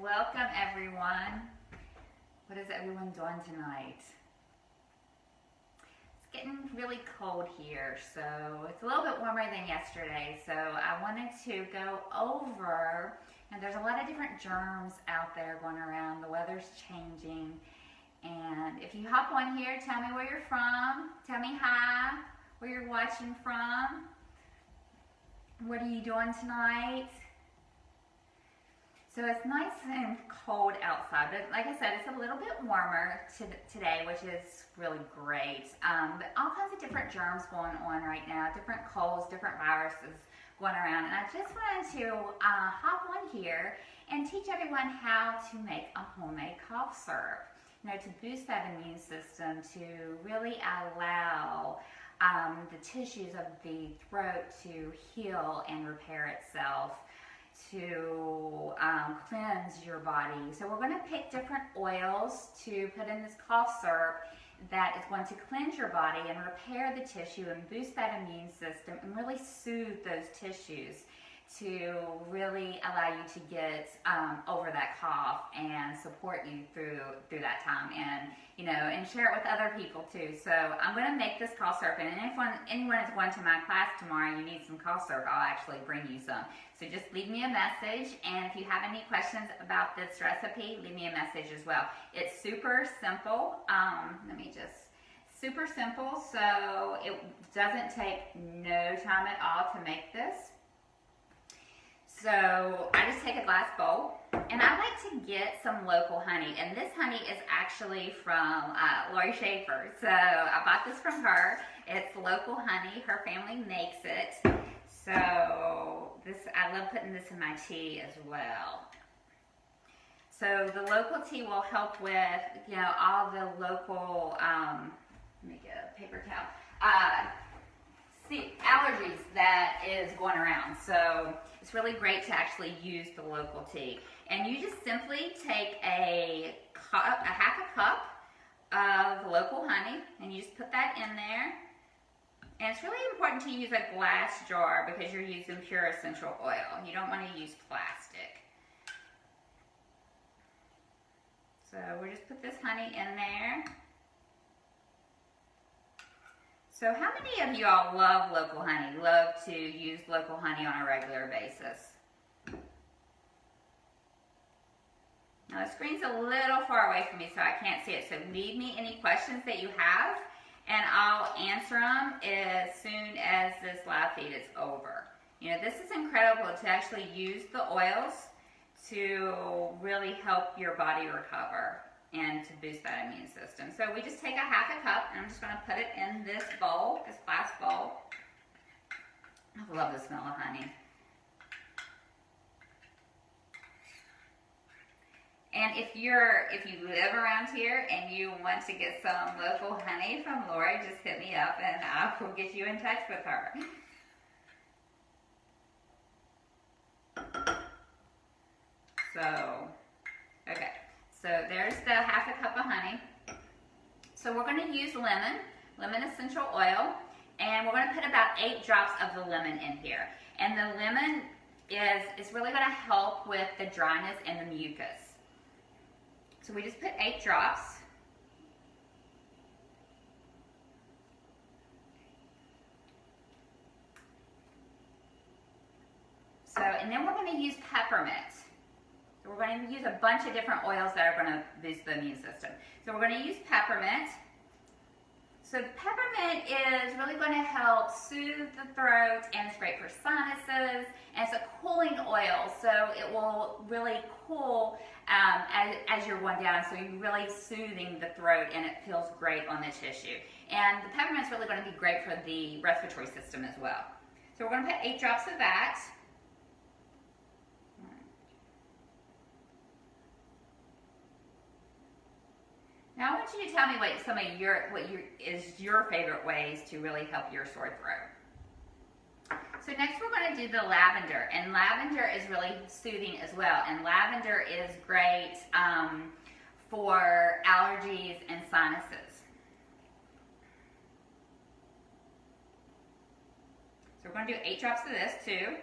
Welcome everyone. What is everyone doing tonight? It's getting really cold here, so it's a little bit warmer than yesterday. So I wanted to go over, and there's a lot of different germs out there going around. The weather's changing, and if you hop on here, tell me where you're from. Tell me hi, where you're watching from. What are you doing tonight? So it's nice and cold outside, but like I said, it's a little bit warmer today, which is really great. But all kinds of different germs going on right now, different colds, different viruses going around. And I just wanted to hop on here and teach everyone how to make a homemade cough syrup. You know, to boost that immune system, to really allow the tissues of the throat to heal and repair itself, to cleanse your body. So we're going to pick different oils to put in this cough syrup that is going to cleanse your body and repair the tissue and boost that immune system and really soothe those tissues to really allow you to get over that cough and support you through that time, and and share it with other people too. So I'm going to make this cough syrup, and if anyone is going to my class tomorrow, you need some cough syrup, I'll actually bring you some. So just leave me a message, and if you have any questions about this recipe, leave me a message as well. It's super simple. Super simple, so it doesn't take no time at all to make this. So I just take a glass bowl, and I like to get some local honey, and this honey is actually from Lori Schaefer. So I bought this from her. It's local honey. Her family makes it. So I love putting this in my tea as well. So the local tea will help with all the local. Let me get a paper towel. Allergies that is going around. So it's really great to actually use the local tea. And you just simply take a half a cup of local honey, and you just put that in there. And it's really important to use a glass jar because you're using pure essential oil. You don't want to use plastic. So we'll just put this honey in there. So how many of you all love local honey, love to use local honey on a regular basis? Now the screen's a little far away from me, so I can't see it. So leave me any questions that you have, and I'll answer them as soon as this live feed is over. This is incredible to actually use the oils to really help your body recover and to boost that immune system. So we just take a half a cup, and I'm just going to put it in this bowl, this glass bowl. I love the smell of honey. And if you live around here and you want to get some local honey from Lori, just hit me up and I will get you in touch with her. Okay. So there's the half a cup of honey. So we're going to use lemon essential oil, and we're going to put about 8 drops of the lemon in here. And the lemon is really going to help with the dryness and the mucus. So we just put 8 drops. And then we're going to use peppermint. We're going to use a bunch of different oils that are going to boost the immune system. So we're going to use peppermint. So peppermint is really going to help soothe the throat, and it's great for sinuses, and it's a cooling oil, so it will really cool as you're going down, so you're really soothing the throat, and it feels great on the tissue. And the peppermint's really going to be great for the respiratory system as well. So we're going to put 8 drops of that. Now I want you to tell me what your favorite ways to really help your sore throat. So next we're going to do the lavender, and lavender is really soothing as well. And lavender is great for allergies and sinuses. So we're going to do 8 drops of this too.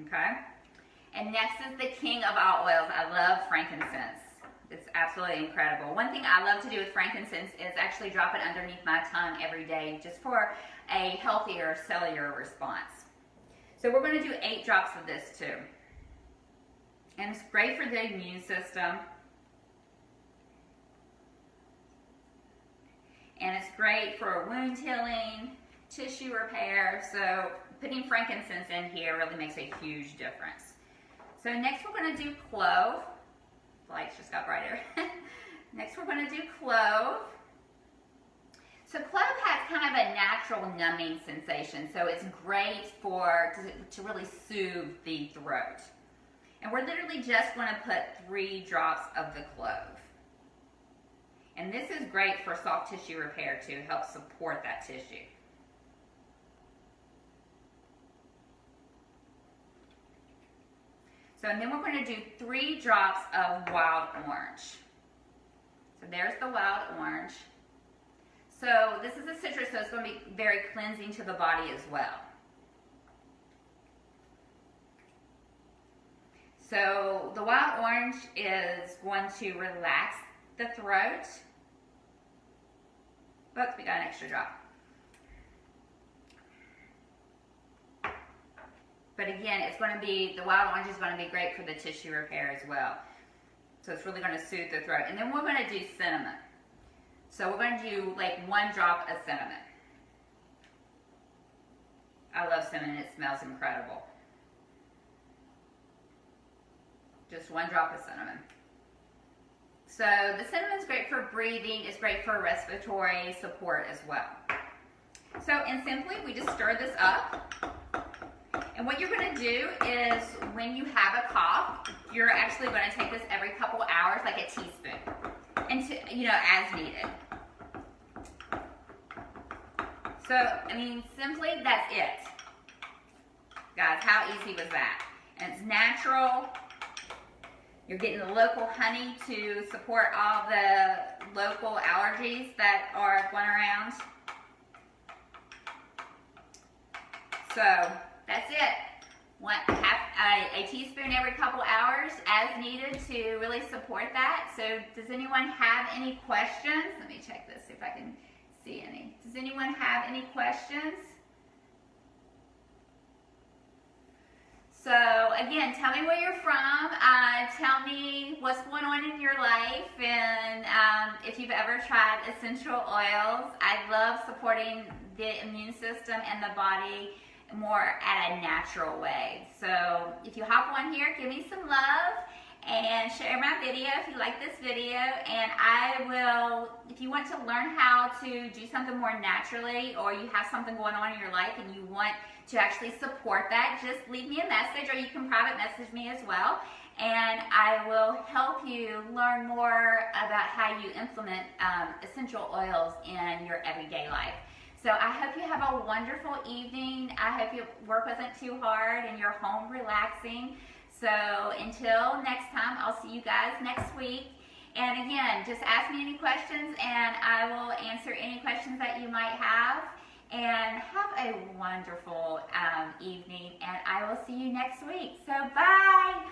Okay? And next is the king of all oils. I love frankincense. It's absolutely incredible. One thing I love to do with frankincense is actually drop it underneath my tongue every day just for a healthier cellular response. So we're going to do 8 drops of this too. And it's great for the immune system. And it's great for wound healing, tissue repair. So putting frankincense in here really makes a huge difference. So next we're going to do clove. The lights just got brighter. Next we're going to do clove. So clove has kind of a natural numbing sensation, so it's great to really soothe the throat. And we're literally just going to put 3 drops of the clove. And this is great for soft tissue repair too, help support that tissue. So and then we're going to do 3 drops of wild orange. So there's the wild orange. So this is a citrus, so it's going to be very cleansing to the body as well. So the wild orange is going to relax the throat. Oops, we got an extra drop. But again, it's going to be, the wild orange is going to be great for the tissue repair as well. So it's really going to soothe the throat. And then we're going to do cinnamon. So we're going to do like 1 drop of cinnamon. I love cinnamon, it smells incredible. Just 1 drop of cinnamon. So the cinnamon is great for breathing, it's great for respiratory support as well. So, and simply we just stir this up. And what you're going to do is when you have a cough, you're actually going to take this every couple hours, like a teaspoon, and as needed. So, I mean, simply that's it. Guys, how easy was that? And it's natural. You're getting the local honey to support all the local allergies that are going around. So, that's it. A teaspoon every couple hours as needed to really support that. So does anyone have any questions? Let me check this, see if I can see any. Does anyone have any questions? So again, tell me where you're from. Tell me what's going on in your life, and if you've ever tried essential oils. I love supporting the immune system and the body more at a natural way. So if you hop on here, give me some love and share my video if you like this video, and I will, if you want to learn how to do something more naturally, or you have something going on in your life and you want to actually support that, just leave me a message, or you can private message me as well, and I will help you learn more about how you implement essential oils in your everyday life. So I hope you have a wonderful evening. I hope your work wasn't too hard and you're home relaxing. So until next time, I'll see you guys next week. And again, just ask me any questions and I will answer any questions that you might have. And have a wonderful evening, and I will see you next week. So bye.